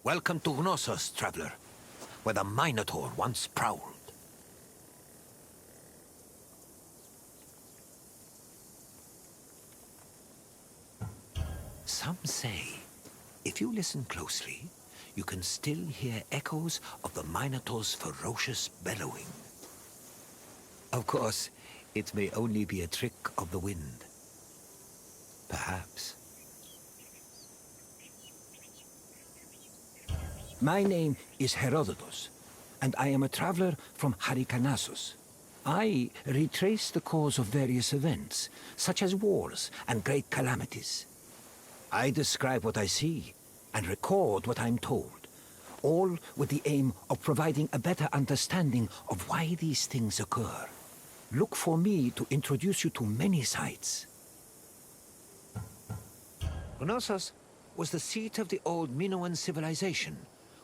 Welcome to Knossos, traveler, where the Minotaur once prowled. Some say, if you listen closely, you can still hear echoes of the Minotaur's ferocious bellowing. Of course, it may only be a trick of the wind. Perhaps. My name is Herodotus, and I am a traveler from Knossos. I retrace the cause of various events, such as wars and great calamities. I describe what I see, and record what I'm told, all with the aim of providing a better understanding of why these things occur. Look for me to introduce you to many sites. Knossos was the seat of the old Minoan civilization,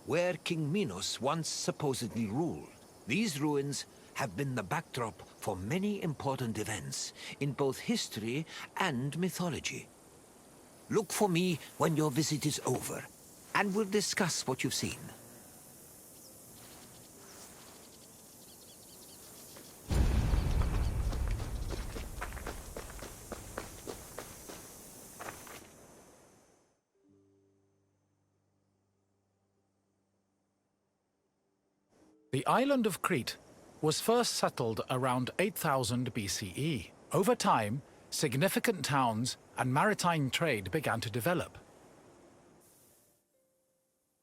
where King Minos once supposedly ruled. These ruins have been the backdrop for many important events in both history and mythology. Look for me when your visit is over, and we'll discuss what you've seen. The island of Crete was first settled around 8000 BCE. Over time, significant towns and maritime trade began to develop.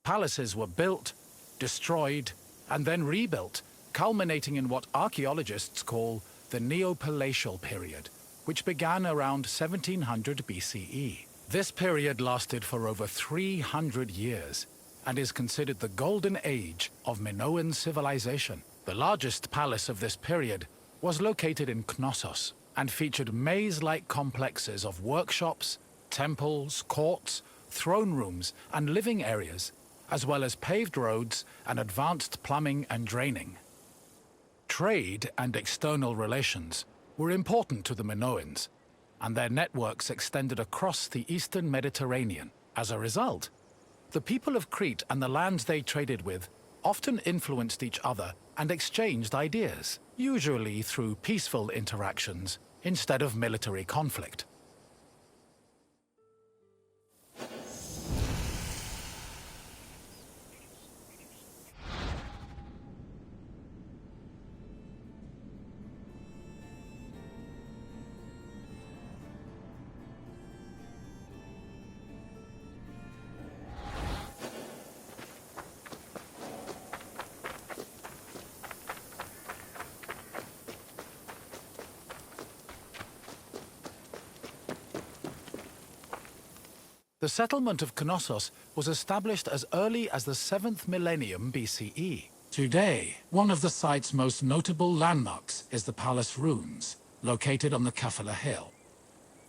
Palaces were built, destroyed, and then rebuilt, culminating in what archaeologists call the Neopalatial period, which began around 1700 BCE. This period lasted for over 300 years and is considered the golden age of Minoan civilization. The largest palace of this period was located in Knossos and featured maze-like complexes of workshops, temples, courts, throne rooms, and living areas, as well as paved roads and advanced plumbing and draining. Trade and external relations were important to the Minoans, and their networks extended across the eastern Mediterranean. As a result, the people of Crete and the lands they traded with often influenced each other and exchanged ideas, usually through peaceful interactions instead of military conflict. The settlement of Knossos was established as early as the 7th millennium BCE. Today, one of the site's most notable landmarks is the palace ruins, located on the Kafala hill.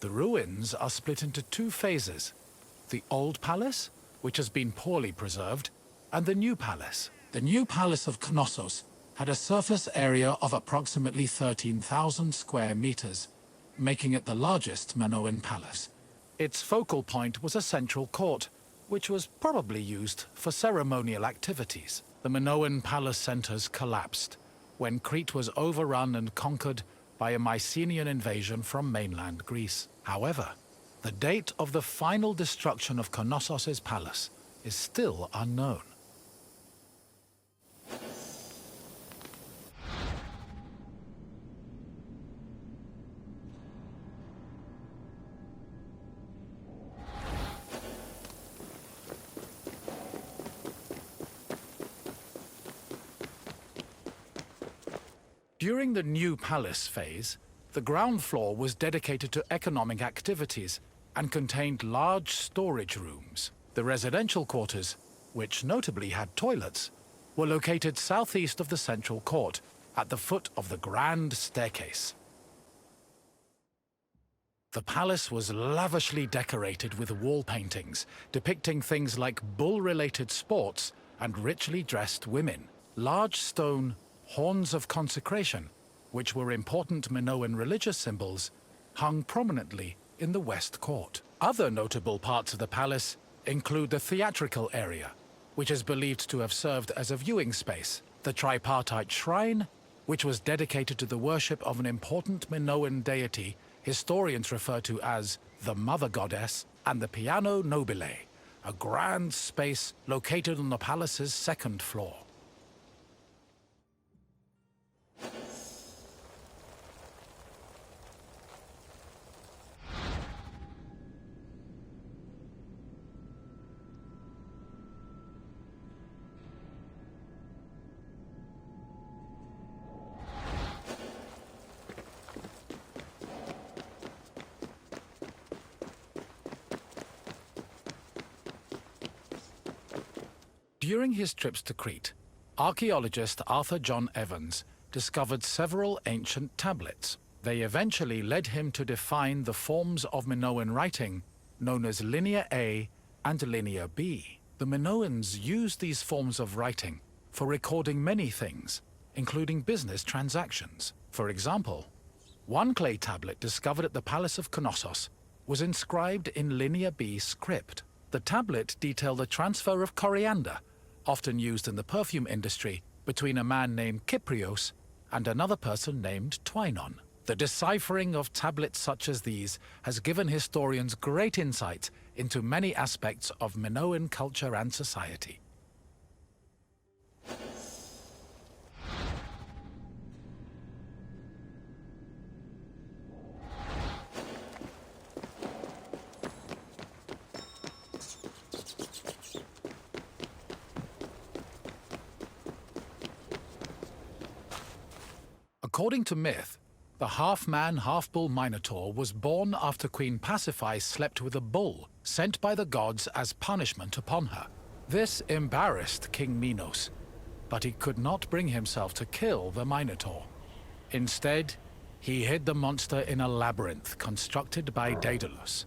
The ruins are split into two phases: the old palace, which has been poorly preserved, and the new palace. The new palace of Knossos had a surface area of approximately 13,000 square meters, making it the largest Minoan palace. Its focal point was a central court, which was probably used for ceremonial activities. The Minoan palace centers collapsed when Crete was overrun and conquered by a Mycenaean invasion from mainland Greece. However, the date of the final destruction of Knossos' palace is still unknown. During the new palace phase, the ground floor was dedicated to economic activities and contained large storage rooms. The residential quarters, which notably had toilets, were located southeast of the central court, at the foot of the grand staircase. The palace was lavishly decorated with wall paintings depicting things like bull-related sports and richly dressed women. Large stone horns of consecration, which were important Minoan religious symbols, hung prominently in the west court. Other notable parts of the palace include the theatrical area, which is believed to have served as a viewing space, the tripartite shrine, which was dedicated to the worship of an important Minoan deity historians refer to as the Mother Goddess, and the Piano Nobile, a grand space located on the palace's second floor. During his trips to Crete, archaeologist Arthur John Evans discovered several ancient tablets. They eventually led him to define the forms of Minoan writing known as Linear A and Linear B. The Minoans used these forms of writing for recording many things, including business transactions. For example, one clay tablet discovered at the Palace of Knossos was inscribed in Linear B script. The tablet detailed the transfer of coriander, often used in the perfume industry, between a man named Kyprios and another person named Twinon. The deciphering of tablets such as these has given historians great insight into many aspects of Minoan culture and society. According to myth, the half-man, half-bull Minotaur was born after Queen Pasiphae slept with a bull sent by the gods as punishment upon her. This embarrassed King Minos, but he could not bring himself to kill the Minotaur. Instead, he hid the monster in a labyrinth constructed by Daedalus.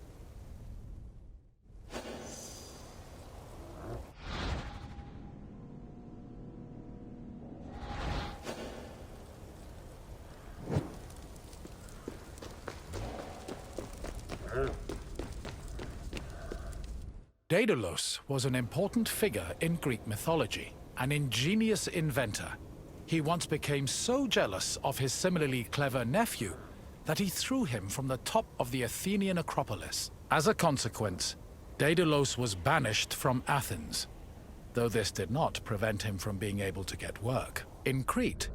Daedalus was an important figure in Greek mythology, an ingenious inventor. He once became so jealous of his similarly clever nephew that he threw him from the top of the Athenian Acropolis. As a consequence, Daedalus was banished from Athens, though this did not prevent him from being able to get work. In Crete,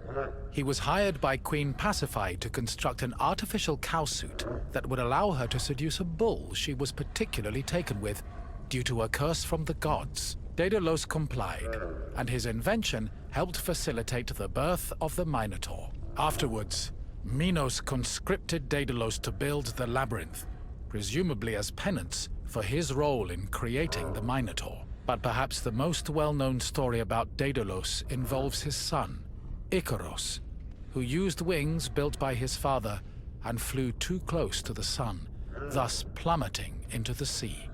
he was hired by Queen Pasiphae to construct an artificial cowsuit that would allow her to seduce a bull she was particularly taken with due to a curse from the gods. Daedalus complied, and his invention helped facilitate the birth of the Minotaur. Afterwards, Minos conscripted Daedalus to build the labyrinth, presumably as penance for his role in creating the Minotaur. But perhaps the most well-known story about Daedalus involves his son, Icaros, who used wings built by his father and flew too close to the sun, thus plummeting into the sea.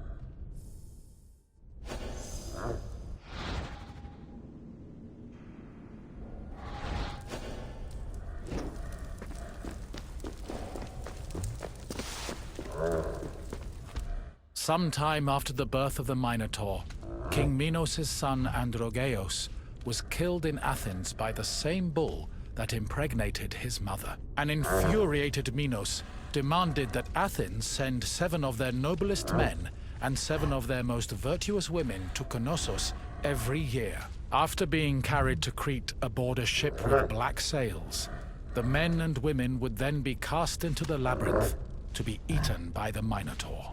Sometime after the birth of the Minotaur, King Minos' son Androgeos was killed in Athens by the same bull that impregnated his mother. An infuriated Minos demanded that Athens send 7 of their noblest men and 7 of their most virtuous women to Knossos every year. After being carried to Crete aboard a ship with black sails, the men and women would then be cast into the labyrinth to be eaten by the Minotaur.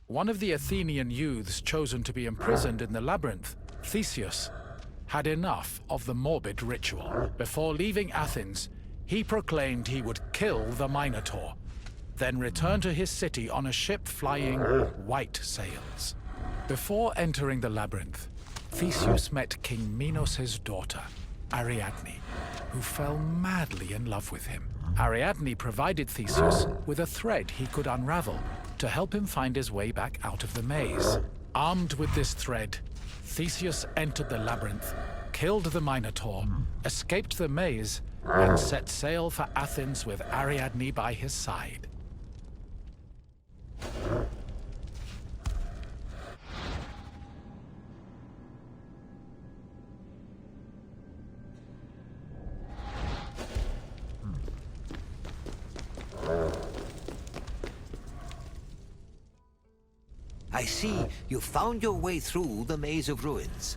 One of the Athenian youths chosen to be imprisoned in the labyrinth, Theseus, had enough of the morbid ritual. Before leaving Athens, he proclaimed he would kill the Minotaur, then return to his city on a ship flying white sails. Before entering the labyrinth, Theseus met King Minos' daughter, Ariadne, who fell madly in love with him. Ariadne provided Theseus with a thread he could unravel to help him find his way back out of the maze. Armed with this thread, Theseus entered the labyrinth, killed the Minotaur, escaped the maze, and set sail for Athens with Ariadne by his side. I see you found your way through the maze of ruins.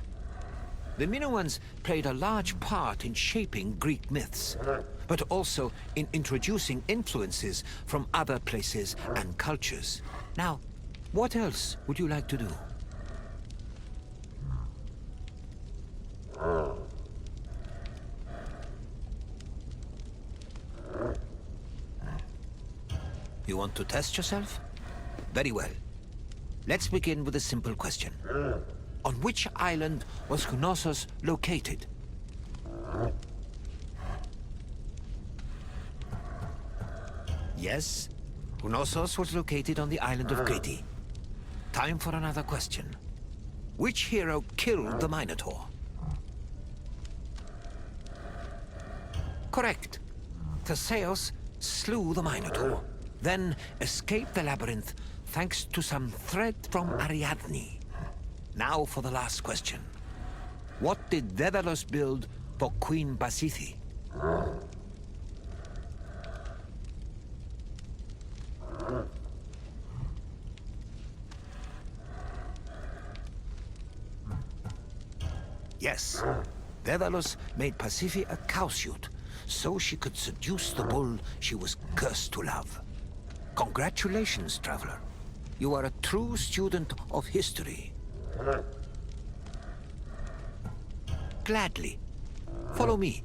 The Minoans played a large part in shaping Greek myths, but also in introducing influences from other places and cultures. Now, what else would you like to do? You want to test yourself? Very well. Let's begin with a simple question. On which island was Knossos located? Yes, Knossos was located on the island of Crete. Time for another question. Which hero killed the Minotaur? Correct. Theseus slew the Minotaur, then escaped the labyrinth thanks to some thread from Ariadne. Now for the last question. What did Daedalus build for Queen Pasiphae? Yes, Daedalus made Pasiphae a cowsuit, so she could seduce the bull she was cursed to love. Congratulations, traveler. You are a true student of history. Gladly. Follow me.